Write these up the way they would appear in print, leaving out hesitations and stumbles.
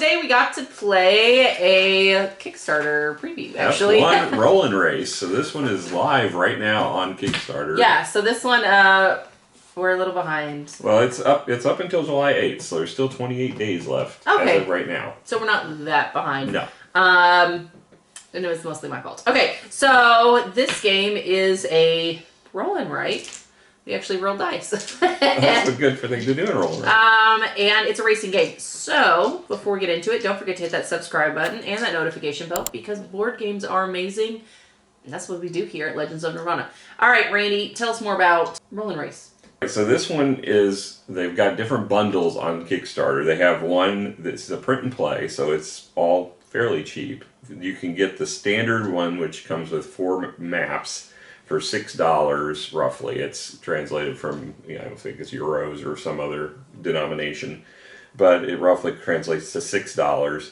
today we got to play a Kickstarter preview, actually. F1 Roll and Race. So this one is live right now on Kickstarter. Yeah, so this one, we're a little behind. Well, it's up until July 8th, so there's still 28 days left as of right now. So we're not that behind. No. And it was mostly my fault. Okay, so this game is a roll and write. We actually roll dice. That's a good thing to do in roll and write. And it's a racing game. So, before we get into it, don't forget to hit that subscribe button and that notification bell because board games are amazing. And that's what we do here at Legends of Nirvana. All right, Randy, tell us more about Roll and Race. So this one is, they've got different bundles on Kickstarter. They have one that's a print and play, so it's all fairly cheap. You can get the standard one, which comes with 4 maps for $6 roughly. It's translated from, I don't think it's euros or some other denomination, but it roughly translates to $6.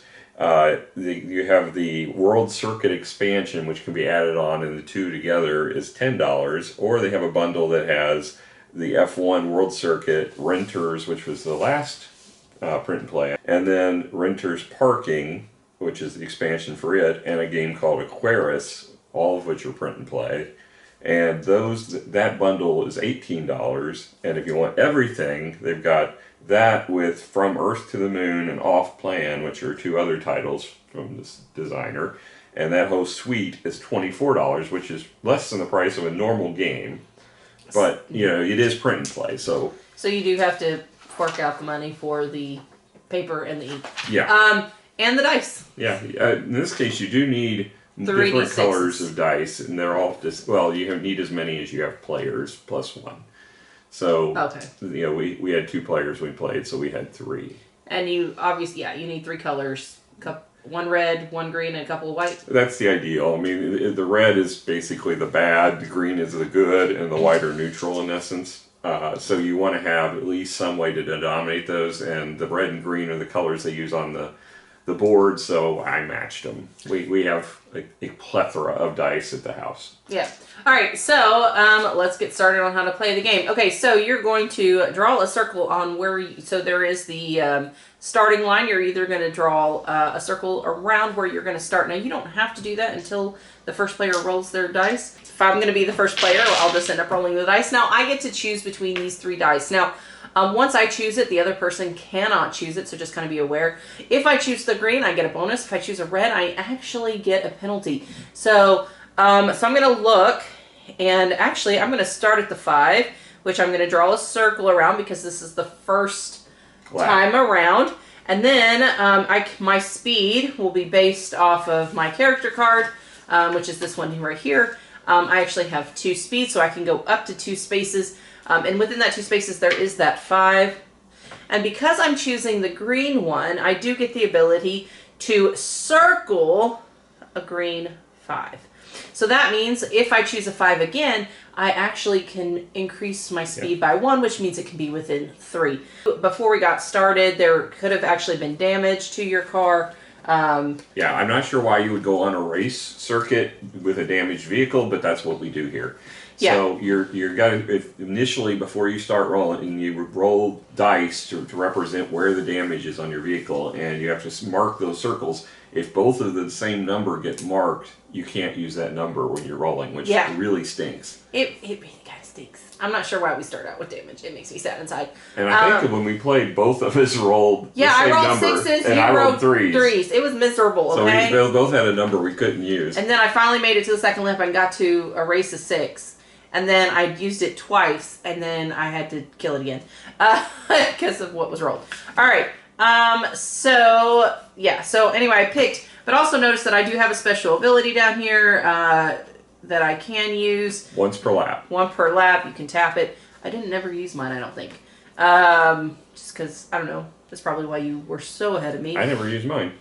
You have the World Circuit expansion, which can be added on, and the two together is $10. Or they have a bundle that has the F1 World Circuit Renters, which was the last print and play, and then Renters Parking, which is the expansion for it, and a game called Aquarius, all of which are print and play. And that bundle is $18. And if you want everything, they've got that with From Earth to the Moon and Off Plan, which are 2 other titles from this designer. And that whole suite is $24, which is less than the price of a normal game. But, it is print and play, so you do have to fork out the money for the paper and the ink. Yeah. And the dice. Yeah. In this case, you do need 3D6s. different colors of dice, and they're all just, you need as many as you have players, plus 1. So, okay. We had 2 players we played, so we had 3. And you, obviously, you need 3 colors. 1 red, 1 green, and a couple of white. That's the ideal. I mean, the red is basically the bad, the green is the good, and the white are neutral in essence. So you want to have at least some way to denominate those, and the red and green are the colors they use on the board, so I matched them. We have a plethora of dice at the house. Yeah. All right, so let's get started on how to play the game. Okay, so you're going to draw a circle on so there is the starting line. You're either going to draw a circle around where you're going to start. Now, you don't have to do that until the first player rolls their dice. If I'm going to be the first player, I'll just end up rolling the dice. Now, I get to choose between these 3 dice. Now, once I choose it, the other person cannot choose it, so just kind of be aware. If I choose the green, I get a bonus. If I choose a red, I actually get a penalty. So, I'm going to look, and actually, I'm going to start at the 5, which I'm going to draw a circle around because this is the first time around. And then my speed will be based off of my character card, which is this one right here. I actually have 2 speeds, so I can go up to 2 spaces. And within that 2 spaces, there is that 5. And because I'm choosing the green one, I do get the ability to circle a green 5. So that means if I choose a 5 again, I actually can increase my speed by 1, which means it can be within 3. Before we got started, there could have actually been damage to your car. I'm not sure why you would go on a race circuit with a damaged vehicle, but that's what we do here. Yeah. So you're gonna initially, before you start rolling, you roll dice to represent where the damage is on your vehicle, and you have to mark those circles. If both of the same number get marked, you can't use that number when you're rolling, which really stinks. It really kind of stinks. I'm not sure why we start out with damage. It makes me sad inside. And I think that when we played, both of us rolled the same I rolled number, 6s, and you I rolled threes. 3s. It was miserable, okay? So we both had a number we couldn't use. And then I finally made it to the second lap and got to a race of 6. And then I used it twice, and then I had to kill it again because of what was rolled. All right. So anyway, I picked, but also notice that I do have a special ability down here that I can use. Once per lap. 1 per lap. You can tap it. I didn't ever use mine, I don't think. Just because, I don't know. That's probably why you were so ahead of me. I never used mine.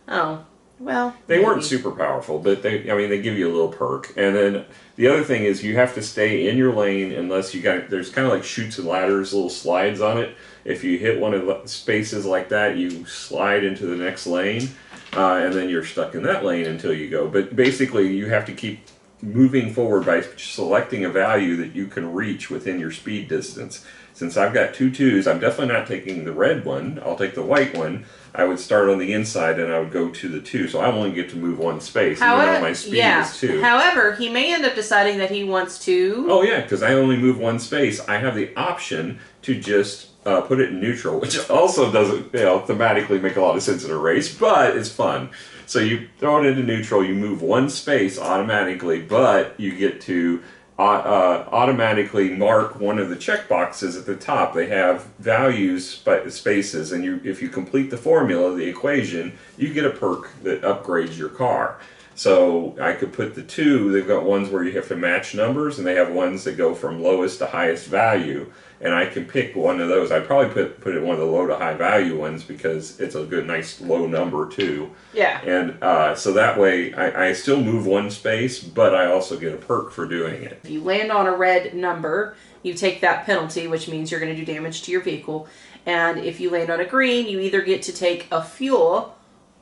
Oh. Well, they weren't super powerful, but they give you a little perk. And then the other thing is you have to stay in your lane unless there's kind of like chutes and ladders, little slides on it. If you hit one of the spaces like that, you slide into the next lane, and then you're stuck in that lane until you go. But basically, you have to keep moving forward by selecting a value that you can reach within your speed distance. Since I've got 2 2s, I'm definitely not taking the red one. I'll take the white one. I would start on the inside and I would go to the 2. So I only get to move 1 space, even though my speed is 2. However, he may end up deciding that he wants to... Oh yeah, because I only move 1 space. I have the option to just put it in neutral, which also doesn't, thematically make a lot of sense in a race, but it's fun. So you throw it into neutral, you move 1 space automatically, but you get to automatically mark one of the checkboxes at the top. They have values, spaces, and if you complete the formula, the equation, you get a perk that upgrades your car. So I could put the 2, they've got ones where you have to match numbers, and they have ones that go from lowest to highest value, and I can pick one of those. I'd probably put it one of the low to high value ones because it's a good, nice low number too. Yeah. And so that way I still move 1 space, but I also get a perk for doing it. If you land on a red number, you take that penalty, which means you're going to do damage to your vehicle. And if you land on a green, you either get to take a fuel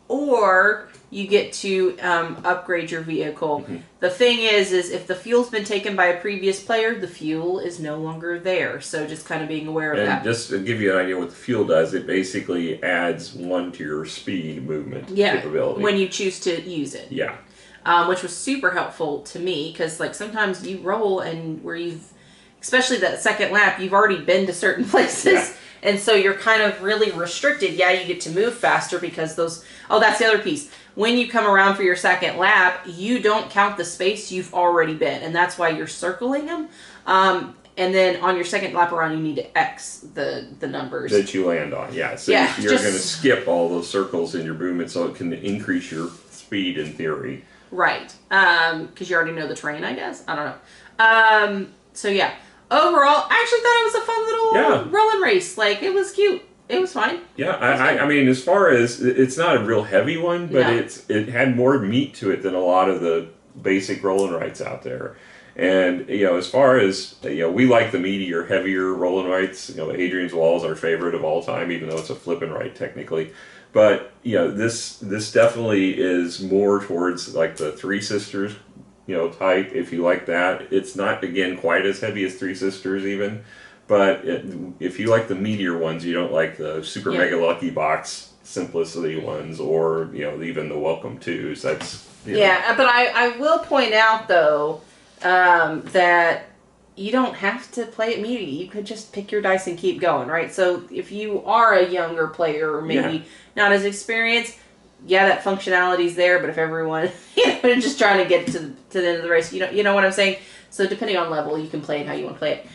or you get to upgrade your vehicle. Mm-hmm. The thing is if the fuel's been taken by a previous player, the fuel is no longer there. So just kind of being aware of that. And just to give you an idea what the fuel does, it basically adds 1 to your speed movement capability. When you choose to use it. Yeah. Which was super helpful to me because like sometimes you roll and where especially that second lap, you've already been to certain places. Yeah. And so you're kind of really restricted. Yeah, you get to move faster because that's the other piece. When you come around for your second lap, you don't count the space you've already been. And that's why you're circling them. And then on your second lap around, you need to X the numbers. That you land on, yeah. So you're going to skip all those circles in your movement so it can increase your speed in theory. Right. Because you already know the terrain, I guess. I don't know. So yeah. Overall, I actually thought it was a fun little rolling race. Like, it was cute. It was fine. Yeah, I mean, as far as, it's not a real heavy one, but it had more meat to it than a lot of the basic rolling rights out there. And, as far as, we like the meatier, heavier rolling rights. Adrian's Wall is our favorite of all time, even though it's a flipping right technically. But, this definitely is more towards, like, the Three Sisters type, if you like that. It's not, again, quite as heavy as Three Sisters even, but if you like the meatier ones, you don't like the super mega lucky box simplicity ones, or even the welcome twos. That's but I will point out though that you don't have to play it meaty. You could just pick your dice and keep going, right? So if you are a younger player or maybe not as experienced, that functionality's there, but if everyone just trying to get to the end of the race, you know what I'm saying? So depending on level, you can play it how you want to play it.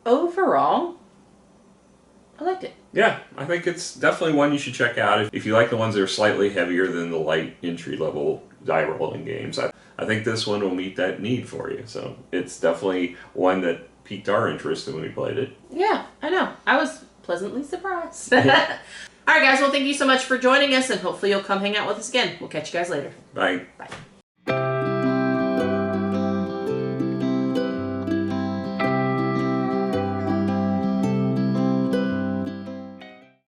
Overall, I liked it. Yeah, I think it's definitely one you should check out if you like the ones that are slightly heavier than the light entry-level die rolling games. I think this one will meet that need for you. So it's definitely one that piqued our interest when we played it. Yeah, I know. I was pleasantly surprised. All right, guys. Well, thank you so much for joining us, and hopefully you'll come hang out with us again. We'll catch you guys later. Bye. Bye.